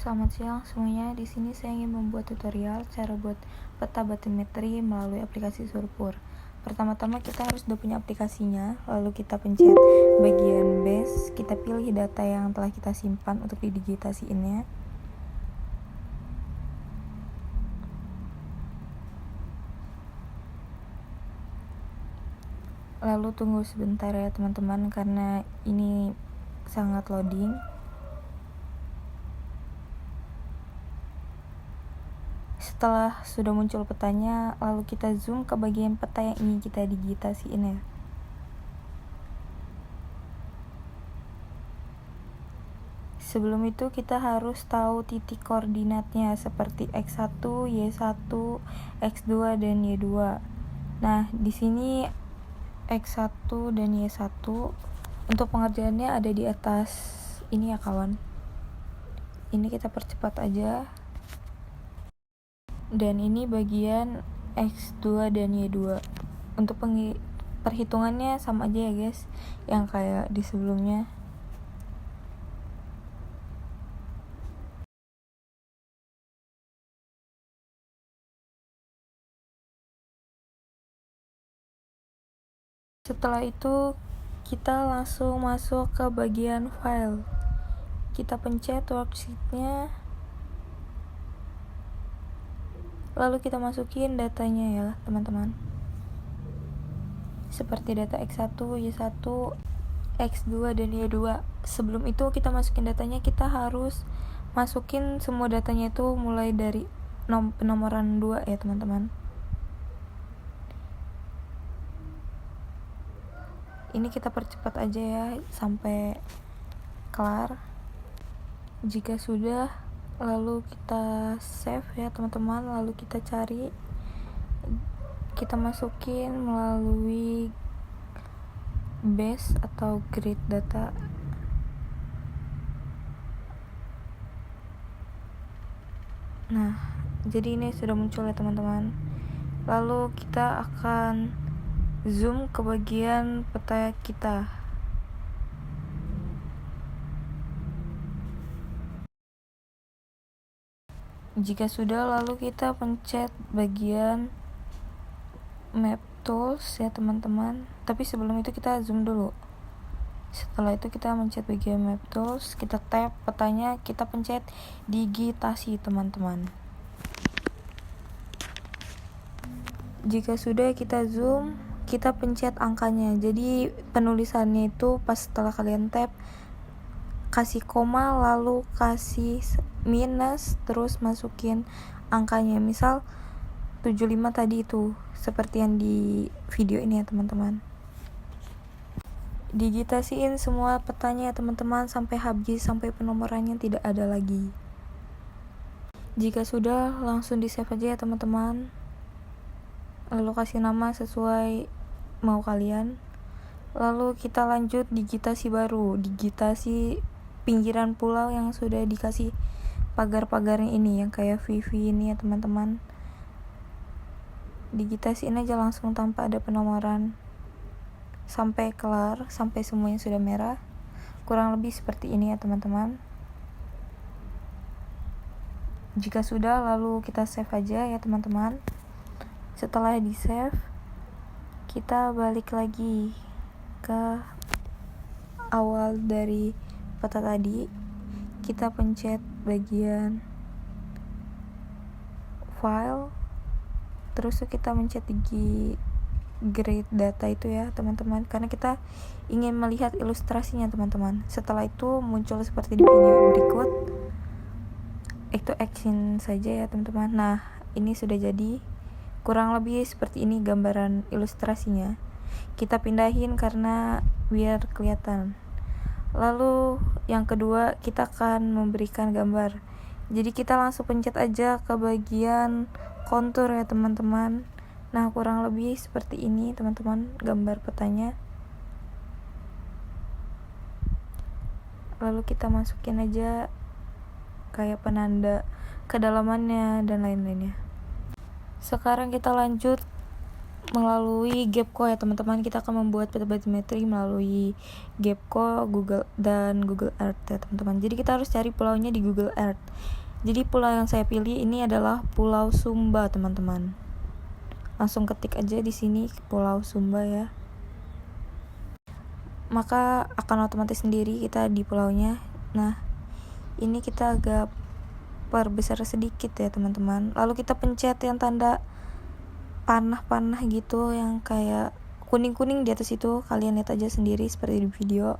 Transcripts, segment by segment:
Selamat siang semuanya. Di sini saya ingin membuat tutorial cara buat peta batimetri melalui aplikasi Surfur. Pertama-tama kita harus udah punya aplikasinya, lalu kita pencet bagian base, kita pilih data yang telah kita simpan untuk didigitasiinnya. Lalu tunggu sebentar ya teman-teman, karena ini sangat loading. Setelah sudah muncul petanya, lalu kita zoom ke bagian peta yang ingin kita digitasiin ya. Sebelum itu kita harus tahu titik koordinatnya seperti X1, Y1, X2 dan Y2. Nah, di sini X1 dan Y1 untuk pengerjaannya ada di atas ini ya kawan. Ini kita percepat aja. Dan ini bagian X2 dan Y2. Untuk perhitungannya sama aja ya guys, yang kayak di sebelumnya. Setelah itu kita langsung masuk ke bagian file. Kita pencet worksheet-nya, lalu kita masukin datanya ya teman-teman, seperti data X1, Y1, X2 dan Y2. Sebelum itu kita masukin datanya, kita harus masukin semua datanya itu mulai dari penomoran 2 ya teman-teman. Ini kita percepat aja ya sampai kelar. Jika sudah, lalu kita save ya teman-teman, lalu kita cari, kita masukin melalui base atau grid data. Nah, jadi ini sudah muncul ya teman-teman. Lalu kita akan zoom ke bagian peta kita. Jika sudah, lalu kita pencet bagian map tools ya teman-teman. Tapi sebelum itu kita zoom dulu. Setelah itu kita mencet bagian map tools, kita tap petanya, kita pencet digitasi teman-teman. Jika sudah, kita zoom, kita pencet angkanya. Jadi penulisannya itu pas setelah kalian tap, kasih koma lalu kasih minus, terus masukin angkanya. Misal 75 tadi itu, seperti yang di video ini ya teman-teman. Digitasiin semua petanya ya teman-teman sampai habis, sampai penomorannya tidak ada lagi. Jika sudah, langsung di save aja ya teman-teman, lalu kasih nama sesuai mau kalian. Lalu kita lanjut digitasi baru, digitasi pinggiran pulau yang sudah dikasih pagar-pagarnya ini, yang kayak VV ini ya teman-teman. Digitasiin aja langsung tanpa ada penomoran sampai kelar, sampai semuanya sudah merah. Kurang lebih seperti ini ya teman-teman. Jika sudah, lalu kita save aja ya teman-teman. Setelah di save, kita balik lagi ke awal dari peta tadi. Kita pencet bagian file, terus kita mencet di grade data itu ya teman-teman, karena kita ingin melihat ilustrasinya teman-teman. Setelah itu muncul seperti di video berikut. Itu action saja ya teman-teman. Nah, ini sudah jadi, kurang lebih seperti ini gambaran ilustrasinya. Kita pindahin karena biar kelihatan. Lalu yang kedua, kita akan memberikan gambar. Jadi kita langsung pencet aja ke bagian kontur ya teman-teman. Nah, kurang lebih seperti ini teman-teman gambar petanya. Lalu kita masukin aja kayak penanda kedalamannya dan lain-lainnya. Sekarang kita lanjut melalui Gapco ya teman-teman. Kita akan membuat peta batimetri melalui Gapco, Google dan Google Earth ya teman-teman. Jadi kita harus cari pulaunya di Google Earth. Jadi pulau yang saya pilih ini adalah Pulau Sumba teman-teman. Langsung ketik aja di sini Pulau Sumba ya. Maka akan otomatis sendiri kita di pulaunya. Nah, ini kita agak perbesar sedikit ya teman-teman. Lalu kita pencet yang tanda panah-panah gitu yang kayak kuning-kuning di atas itu. Kalian lihat aja sendiri seperti di video.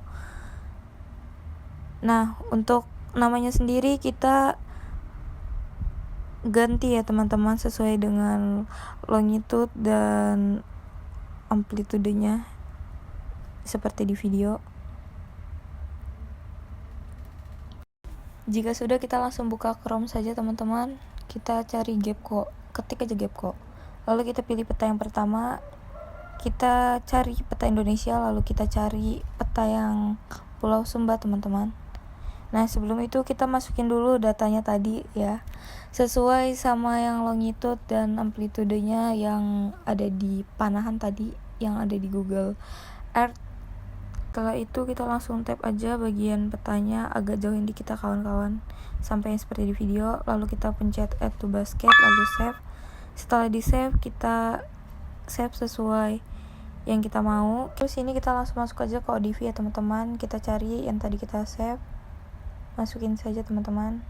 Nah, untuk namanya sendiri kita ganti ya teman-teman sesuai dengan longitude dan amplitudenya seperti di video. Jika sudah, kita langsung buka Chrome saja teman-teman. Kita cari Gapco, ketik aja Gapco. Lalu kita pilih peta yang pertama. Kita cari peta Indonesia, lalu kita cari peta yang Pulau Sumba teman-teman. Nah, sebelum itu kita masukin dulu datanya tadi ya, sesuai sama yang longitude dan amplitudenya yang ada di panahan tadi, yang ada di Google Earth. Setelah itu kita langsung tap aja bagian petanya, agak jauhin dikit kita kawan-kawan sampai yang seperti di video. Lalu kita pencet add to basket, lalu save. Setelah di save, kita save sesuai yang kita mau. Terus ini kita langsung masuk aja ke ODV ya teman-teman. Kita cari yang tadi kita save, masukin saja teman-teman.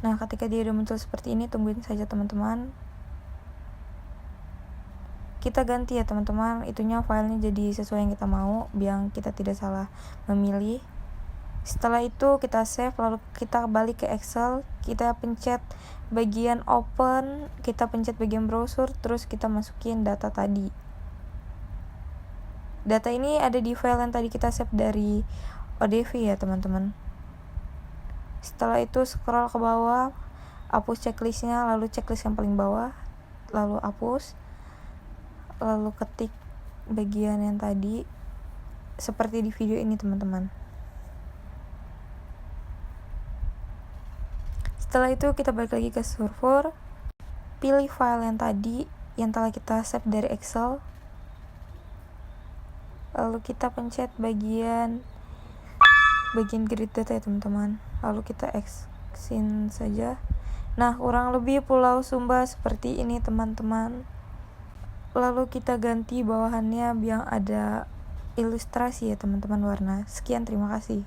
Nah, ketika dia udah muncul seperti ini, tungguin saja teman-teman. Kita ganti ya teman-teman, itunya filenya jadi sesuai yang kita mau, biar kita tidak salah memilih. Setelah itu kita save, lalu kita balik ke Excel, kita pencet bagian open, kita pencet bagian browser, terus kita masukin data tadi. Data ini ada di file yang tadi kita save dari ODV ya teman-teman. Setelah itu scroll ke bawah, hapus checklistnya, lalu checklist yang paling bawah, lalu hapus, lalu ketik bagian yang tadi seperti di video ini teman-teman. Setelah itu kita balik lagi ke server, pilih file yang tadi yang telah kita save dari Excel, lalu kita pencet bagian grid data ya teman-teman, lalu kita exit saja. Nah, kurang lebih Pulau Sumba seperti ini teman-teman. Lalu kita ganti bawahannya biar ada ilustrasi ya teman-teman, warna. Sekian, terima kasih.